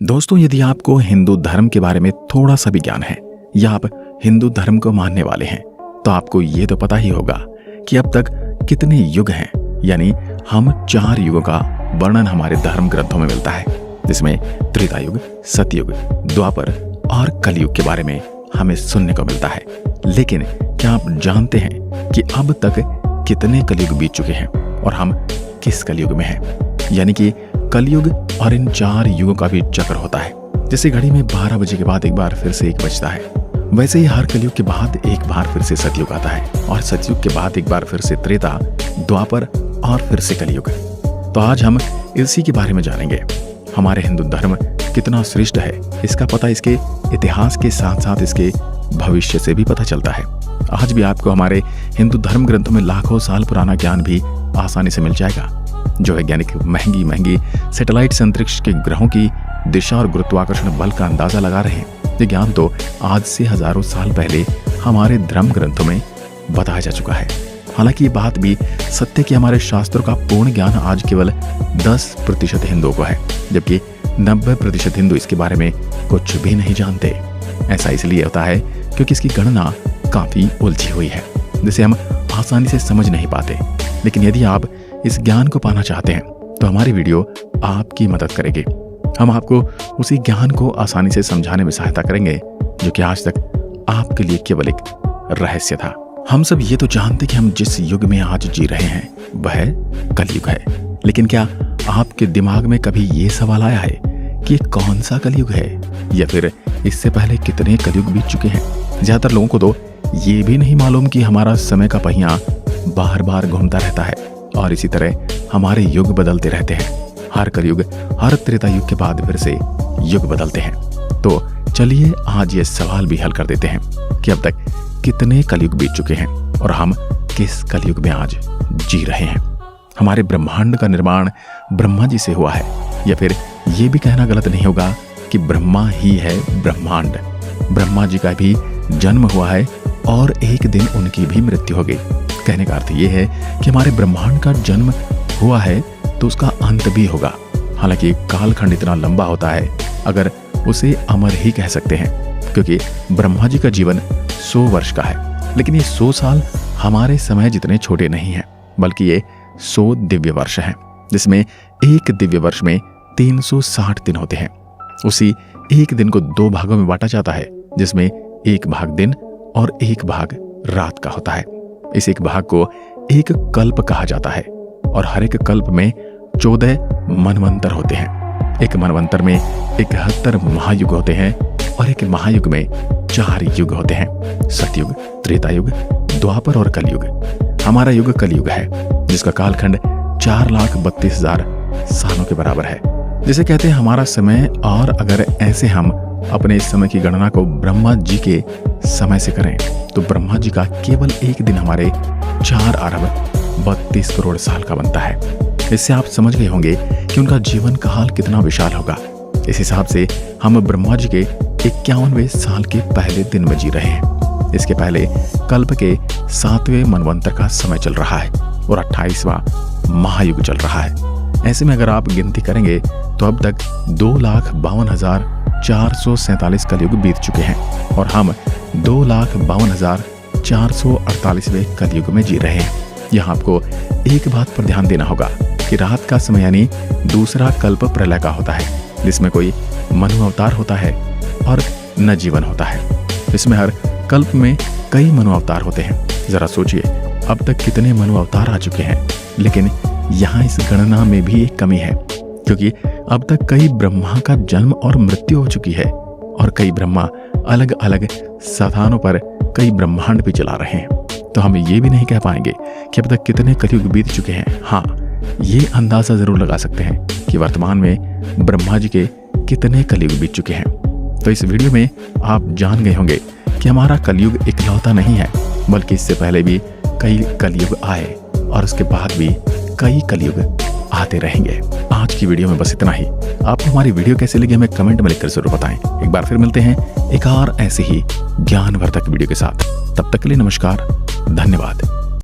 दोस्तों, यदि आपको हिंदू धर्म के बारे में थोड़ा सा भी ज्ञान है या आप हिंदू धर्म को मानने वाले हैं तो आपको ये तो पता ही होगा कि अब तक कितने युग हैं। यानी हम 4 युगों का वर्णन हमारे धर्म ग्रंथों में मिलता है, जिसमें त्रेता युग, सतयुग, द्वापर और कलयुग के बारे में हमें सुनने को मिलता है। लेकिन क्या आप जानते हैं कि अब तक कितने कलयुग बीत चुके हैं और हम किस कलयुग में हैं? यानी कि कलयुग और इन 4 युगों का भी चक्र होता है। जैसे घड़ी में 12 बजे के बाद एक बार फिर से 1 बजता है, वैसे ही हर कलयुग के बाद एक बार फिर से सतयुग आता है और सतयुग के बाद एक बार फिर से त्रेता, द्वापर और फिर से कलयुग। तो आज हम इसी के बारे में जानेंगे। हमारे हिंदू धर्म कितना श्रेष्ठ है, इसका पता इसके इतिहास के साथ साथ इसके भविष्य से भी पता चलता है। आज भी आपको हमारे हिंदू धर्म ग्रंथों में लाखों साल पुराना ज्ञान भी आसानी से मिल जाएगा। जो वैज्ञानिक महंगी सैटेलाइट अंतरिक्ष के ग्रहों की दिशा और गुरुत्वाकर्षण बल का अंदाजा लगा रहे हैं, ये ज्ञान तो आज से हजारों साल पहले हमारे धर्म ग्रंथों में बताया जा चुका है। हालांकि ये बात भी सत्य कि हमारे शास्त्रों का पूर्ण ज्ञान आज केवल 10% हिंदुओं को है, जबकि 90% हिंदू इसके बारे में कुछ भी नहीं जानते। ऐसा इसलिए होता है क्योंकि इसकी गणना काफी उलझी हुई है, जिसे हम आसानी से समझ नहीं पाते। लेकिन यदि आप इस ज्ञान को पाना चाहते हैं तो हमारी वीडियो आपकी मदद करेगी। हम आपको उसी ज्ञान को आसानी से समझाने में सहायता करेंगे जो कि आज तक आपके लिए केवल एक रहस्य था। हम सब ये तो जानते कि हम जिस युग में आज जी रहे हैं वह कलयुग है, लेकिन क्या आपके दिमाग में कभी ये सवाल आया है कि ये कौन सा कलयुग है या फिर इससे पहले कितने कलयुग बीत चुके हैं? ज्यादातर लोगों को तो ये भी नहीं मालूम कि हमारा समय का पहिया बार बार घूमता रहता है और इसी तरह हमारे युग बदलते रहते हैं। हर कलयुग, हर त्रेता युग के बाद फिर से युग बदलते हैं। तो चलिए आज ये सवाल भी हल कर देते हैं कि अब तक कितने कलयुग बीत चुके हैं और हम किस कलयुग में आज जी रहे हैं। हमारे ब्रह्मांड का निर्माण ब्रह्मा जी से हुआ है, या फिर ये भी कहना गलत नहीं होगा कि ब्रह्मा ही है ब्रह्मांड। ब्रह्मा जी का भी जन्म हुआ है और एक दिन उनकी भी मृत्यु हो गई। कहने का अर्थ ये है कि हमारे ब्रह्मांड का जन्म हुआ है तो उसका अंत भी होगा। हालांकि कालखंड इतना लंबा होता है, अगर उसे अमर ही कह सकते हैं, क्योंकि ब्रह्मा जी का जीवन 100 वर्ष का है। लेकिन ये 100 साल हमारे समय जितने छोटे नहीं हैं, बल्कि ये 100 दिव्य वर्ष हैं, जिसमें एक दिव्य वर्ष में 360 दिन होते हैं। उसी एक दिन को 2 भागों में बांटा जाता है, जिसमें एक भाग दिन और एक भाग रात का होता है। इस एक भाग को एक कल्प कहा जाता है और हर एक कल्प में 14 मनवंतर होते हैं। एक मनवंतर में 71 महायुग होते हैं और एक महायुग में 4 युग होते हैं, सतयुग, त्रेता युग, द्वापर और कलयुग। हमारा युग कलयुग है, जिसका कालखंड 4,32,000 सालों के बराबर है, जिसे कहते हैं हमारा समय। और अगर ऐसे हम अपने समय की गणना को ब्रह्मा जी के समय से करें तो ब्रह्मा जी का केवल एक दिन हमारे 4 अरब 32 करोड़ साल का बनता है। इससे आप समझ गए होंगे कि उनका जीवन काल कितना विशाल होगा। इस हिसाब से हम ब्रह्मा जी के 51वें साल के पहले दिन में जी रहे हैं। इसके पहले कल्प के 7वें मनवंतर का समय चल रहा है और 28वां महायुग चल रहा है। ऐसे में अगर आप गिनती करेंगे तो अब तक 2,52,447 कलयुग बीत चुके हैं और हम 2,52,448वें कलयुग में जी रहे हैं। यहाँ आपको एक बात पर ध्यान देना होगा कि रात का समय यानी दूसरा कल्प प्रलय का होता है, जिसमें कोई मनु अवतार होता है और न जीवन होता है। इसमें हर कल्प में कई मनु अवतार होते हैं। जरा सोचिए, अब तक कितने मनु अवतार आ चुके हैं। लेकिन यहाँ इस गणना में भी एक कमी है, क्योंकि अब तक कई ब्रह्मा का जन्म और मृत्यु हो चुकी है और कई ब्रह्मा अलग अलग स्थानों पर कई ब्रह्मांड भी चला रहे हैं। तो हम ये भी नहीं कह पाएंगे कि अब तक कितने कलयुग बीत चुके हैं। हाँ, ये अंदाजा जरूर लगा सकते हैं कि वर्तमान में ब्रह्मा जी के कितने कलयुग बीत चुके हैं। तो इस वीडियो में आप जान गए होंगे कि हमारा कलयुग इकलौता नहीं है, बल्कि इससे पहले भी कई कलयुग आए और उसके बाद भी कई कलयुग आते रहेंगे। आज की वीडियो में बस इतना ही। आपको हमारी वीडियो कैसे लगी हमें कमेंट में लिखकर जरूर बताएं। एक बार फिर मिलते हैं एक और ऐसे ही ज्ञानवर्धक वीडियो के साथ। तब तक के लिए नमस्कार, धन्यवाद।